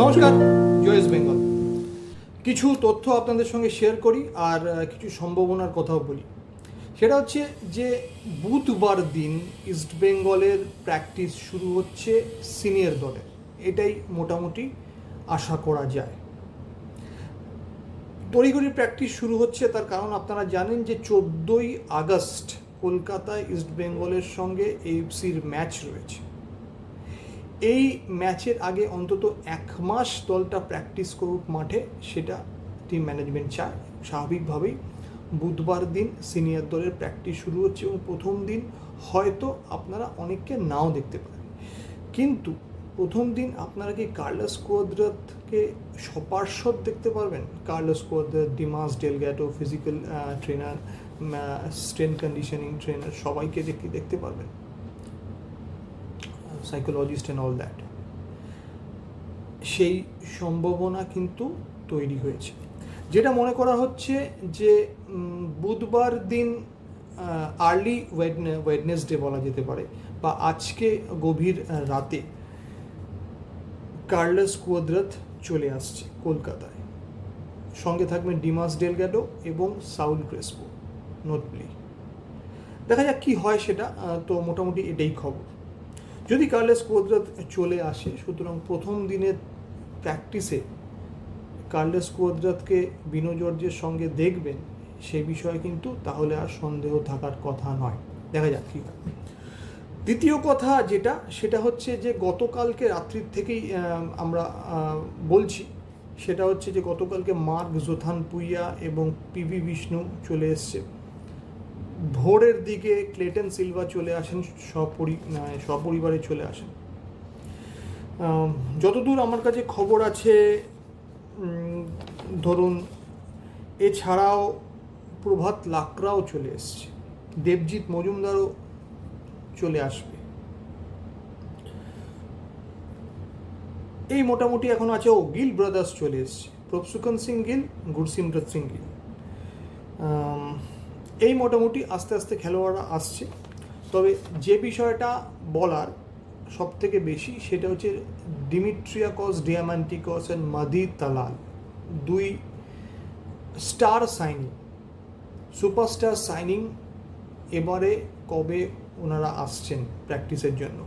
নমস্কার, জয় ইস্ট বেঙ্গল। কিছু তথ্য আপনাদের সঙ্গে শেয়ার করি আর কিছু সম্ভাবনার কথাও বলি। সেটা হচ্ছে যে বুধবার দিন ইস্ট বেঙ্গলের প্র্যাকটিস শুরু হচ্ছে সিনিয়র দলে, এটাই মোটামুটি আশা করা যায়। তড়িঘড়ি প্র্যাকটিস শুরু হচ্ছে, তার কারণ আপনারা জানেন যে 14ই আগস্ট কলকাতায় ইস্ট বেঙ্গলের সঙ্গে এএফসির ম্যাচ রয়েছে। এই ম্যাচের আগে অন্তত এক মাস দলটা প্র্যাকটিস করুক মাঠে, সেটা টিম ম্যানেজমেন্ট চায়। স্বাভাবিকভাবেই বুধবার দিন সিনিয়র দলের প্র্যাকটিস শুরু হচ্ছে এবং প্রথম দিন হয়তো আপনারা অনেককে নাও দেখতে পারেন, কিন্তু প্রথম দিন আপনারা কি কার্লোস কুয়াদ্রাতকে সপার্শ্বদ দেখতে পারবেন? Carlos Cuadrat, Dimas Delgado, physical trainer, strength conditioning trainer, সবাইকে দেখতে পারবেন, সাইকোলজিস্ট অ্যান্ড অল দ্যাট। সেই সম্ভাবনা কিন্তু তৈরি হয়েছে। যেটা মনে করা হচ্ছে যে বুধবার দিন আর্লি ওয়েডনেসডে বলা যেতে পারে, বা আজকে গভীর রাতে কার্লোস কুয়াদ্রাত চলে আসছে কলকাতায়। সঙ্গে থাকবেন ডিমাস ডেলগ্যাডো এবং সাউল ক্রেসপো, নোটলি। দেখা যাক কী হয় সেটা। তো মোটামুটি এটাই খবর। যদি কার্লোস কুয়াদ্রাত চলে আসে, সুতরাং প্রথম দিনের প্র্যাকটিসে কার্লোস কুয়াদ্রাতকে বিনো জর্জের সঙ্গে দেখবেন, সে বিষয়ে কিন্তু তাহলে আর সন্দেহ থাকার কথা নয়। দেখা যাক কী হয়। দ্বিতীয় কথা সেটা হচ্ছে যে গতকালকে রাত্রির থেকেই আমরা বলছি, সেটা হচ্ছে যে গতকালকে মার্ক জোথানপুইয়া এবং পিভি বিষ্ণু চলে এসছে। ভোরের দিকে ক্লেটন সিলভা চলে আসেন, সপরিবারে চলে আসেন। যতদূর আমার কাছে খবর আছে, ধরুন এছাড়াও প্রভাত লাকড়াও চলে এসছে, দেবজিৎ মজুমদারও চলে আসবে। এই মোটামুটি এখন আছে। গিল ব্রাদার্স চলে এসছে, প্রভসুকন সিং গিল, গুরসিমরত সিং গিল। এই মোটামুটি আস্তে আস্তে খেলোয়াড়রা আসছে। তবে যে বিষয়টা বলার সব থেকে বেশি, সেটা হচ্ছে ডিমিট্রিয়াকস ডিয়ামান্টিকস অ্যান্ড মাদি তালাল, দুই স্টার সাইনিং, সুপারস্টার সাইনিং। এবারে কবে ওনারা আসছেন প্র্যাকটিসের জন্য?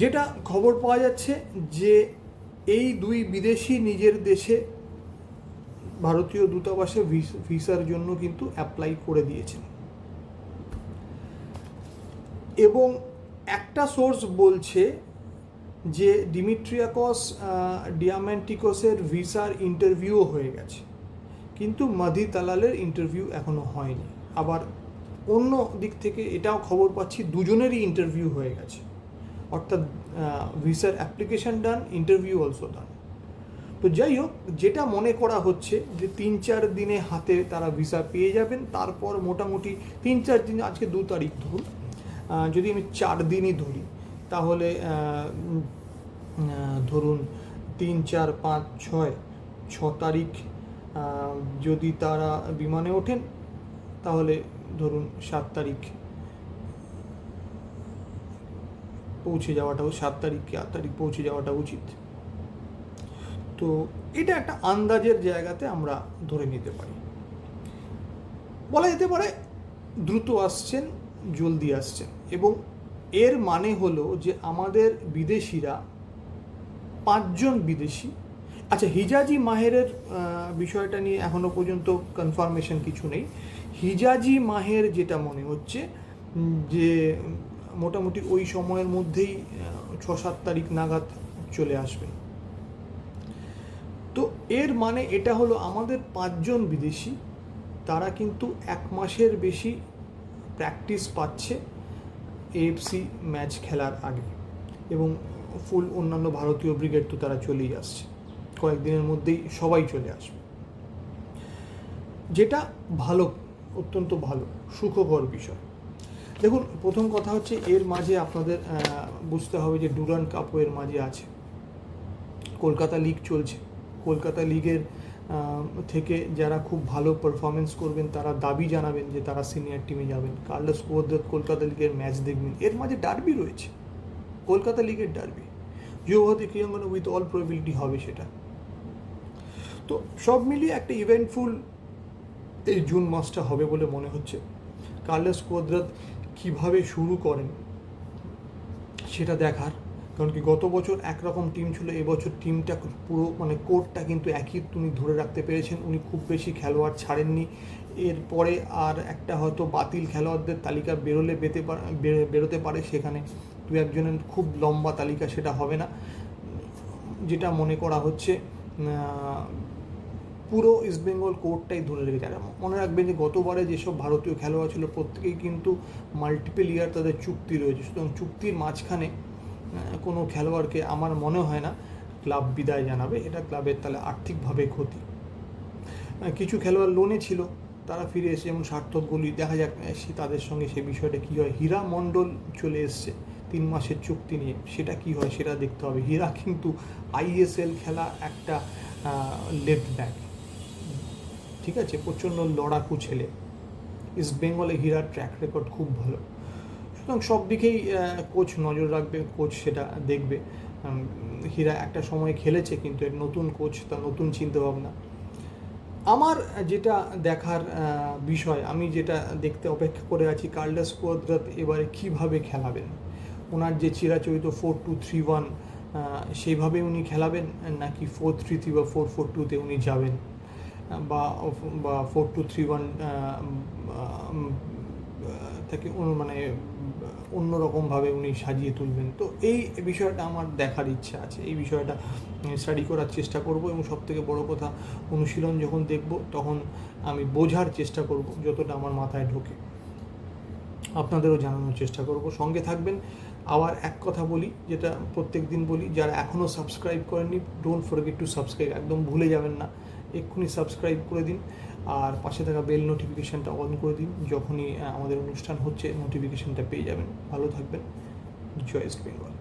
যেটা খবর পাওয়া যাচ্ছে যে এই দুই বিদেশি নিজের দেশে ভারতীয় দূতাবাসে ভিসার জন্য কিন্তু অ্যাপ্লাই করে দিয়েছেন, এবং একটা সোর্স বলছে যে ডিমিট্রিয়াকস ডিয়ামান্টিকসের ভিসার ইন্টারভিউ হয়ে গেছে, কিন্তু মাদি তালালের ইন্টারভিউ এখনও হয়নি। আবার অন্য দিক থেকে এটাও খবর পাচ্ছি দুজনেরই ইন্টারভিউ হয়ে গেছে, অর্থাৎ ভিসার অ্যাপ্লিকেশন ডান, ইন্টারভিউ অলসো ডান। তো যাই হোক, যেটা মনে করা হচ্ছে যে 3-4 দিনে হাতে তারা ভিসা পেয়ে যাবেন। তারপর মোটামুটি 3-4 দিন, আজকে 2 তারিখ ধরুন, যদি আমি 4 দিনই ধরি, তাহলে ধরুন 3, 4, 5, 6 তারিখ যদি তারা বিমানে ওঠেন, তাহলে ধরুন 7 তারিখ পৌঁছে যাওয়াটাও, 7 তারিখ কি 8 তারিখ পৌঁছে যাওয়াটা উচিত। তো এটা একটা আন্দাজের জায়গাতে আমরা ধরে নিতে পারি। বলা যেতে পারে দ্রুত আসছেন, জলদি আসছেন, এবং এর মানে হলো যে আমাদের বিদেশিরা 5 জন বিদেশি। আচ্ছা, হিজাজি মাহেরের বিষয়টা নিয়ে এখনো পর্যন্ত কনফার্মেশন কিছু নেই। হিজাজি মাহের যেটা মনে হচ্ছে যে মোটামুটি ওই সময়ের মধ্যেই 6-7 তারিখ নাগাদ চলে আসবেন। তো এর মানে এটা হলো আমাদের 5 জন বিদেশি, তারা কিন্তু 1 মাসের বেশি প্র্যাকটিস পাচ্ছে এএফসি ম্যাচ খেলার আগে, এবং ফুল অন্যান্য ভারতীয় ব্রিগেড তো তারা চলেই আসছে, কয়েকদিনের মধ্যেই সবাই চলে আসবে, যেটা ভালো, অত্যন্ত ভালো, সুখকর বিষয়। দেখুন, প্রথম কথা হচ্ছে এর মাঝে আপনাদের বুঝতে হবে যে ডুরান্ড কাপও এর মাঝে আছে, কলকাতা লিগ চলছে। কলকাতা লিগের থেকে যারা খুব ভালো পারফরমেন্স করবেন তারা দাবি জানাবেন যে তারা সিনিয়র টিমে যাবেন। কার্লোস কুয়াদ্রাত কলকাতা লিগের ম্যাচ দেখবেন। এর মাঝে ডার্বি রয়েছে, কলকাতা লিগের ডার্বি। যুবভারতী ক্রীড়াঙ্গনে উইথ অল প্রবিলিটি হবে সেটা। তো সব মিলিয়ে একটা ইভেন্টফুল এই জুন মাসটা হবে বলে মনে হচ্ছে। কার্লোস কোয়াদ্রাত কীভাবে শুরু করেন সেটা দেখার, কারণ কি গত বছর একরকম টিম ছিল, এবছর টিমটা পুরো মানে কোরটা কিন্তু একই উনি ধরে রাখতে পেরেছেন, উনি খুব বেশি খেলোয়াড় ছাড়েননি। এরপরে আর একটা হয়তো বাতিল খেলোয়াড়দের তালিকা বেরোতে পারে, সেখানে দু একজনের খুব লম্বা তালিকা সেটা হবে না, যেটা মনে করা হচ্ছে পুরো ইস্টবেঙ্গল কোর্টটাই ধরে রেখেছে। আর মনে রাখবেন যে গতবারে যেসব ভারতীয় খেলোয়াড় ছিল প্রত্যেকেই কিন্তু মাল্টিপল ইয়ার তাদের চুক্তি রয়েছে, সুতরাং চুক্তির মাঝখানে কোনো খেলোয়াড়কে আমার মনে হয় না ক্লাব বিদায় জানাবে, এটা ক্লাবের তাহলে আর্থিকভাবে ক্ষতি। কিছু খেলোয়াড় লোনে ছিল, তারা ফিরে এসে যেমন সার্থক বলি, দেখা যাক তাদের সঙ্গে সে বিষয়টা কী হয়। হীরা মণ্ডল চলে এসছে 3 মাসের চুক্তি নিয়ে, সেটা কি হয় সেটা দেখতে হবে। হীরা কিন্তু ISL খেলা একটা লেফট ব্যাক, ঠিক আছে, প্রচণ্ড লড়াকু ছেলে। ইস্ট বেঙ্গলে হীরার ট্র্যাক রেকর্ড খুব ভালো, সুতরাং সব দিকেই কোচ নজর রাখবে, কোচ সেটা দেখবে। হীরা একটা সময় খেলেছে, কিন্তু এর নতুন কোচ, তার নতুন চিন্তাভাবনা। আমার যেটা দেখার বিষয়, আমি যেটা দেখতে অপেক্ষা করে আছি, কার্লোস কোয়াদ্রাত এবারে কীভাবে খেলাবেন। ওনার যে চিরাচরিত 4-2-3-1 সেইভাবে উনি খেলাবেন, নাকি 4-3-3 বা 4-4-2-তে উনি যাবেন, বা 4-2-3-1 তাকে মানে অন্যরকমভাবে উনি সাজিয়ে তুলবেন। তো এই বিষয়টা আমার দেখার ইচ্ছা আছে, এই বিষয়টা স্টাডি করার চেষ্টা করব, এবং সবথেকে বড় কথা অনুশীলন যখন দেখব তখন আমি বোঝার চেষ্টা করব যতটা আমার মাথায় ঢোকে, আপনাদেরও জানানোর চেষ্টা করব। সঙ্গে থাকবেন। আবার এক কথা বলি, যেটা প্রত্যেক দিন বলি, যারা এখনও সাবস্ক্রাইব করেননি, ডোন্ট ফরগেট টু সাবস্ক্রাইব, একদম ভুলে যাবেন না, এক্ষুনি সাবস্ক্রাইব করে দিন, আর পাশে থাকা বেল নোটিফিকেশানটা অন করে দিন, যখনই আমাদের অনুষ্ঠান হচ্ছে নোটিফিকেশানটা পেয়ে যাবেন। ভালো থাকবেন। জয় ইস্ট বেঙ্গল।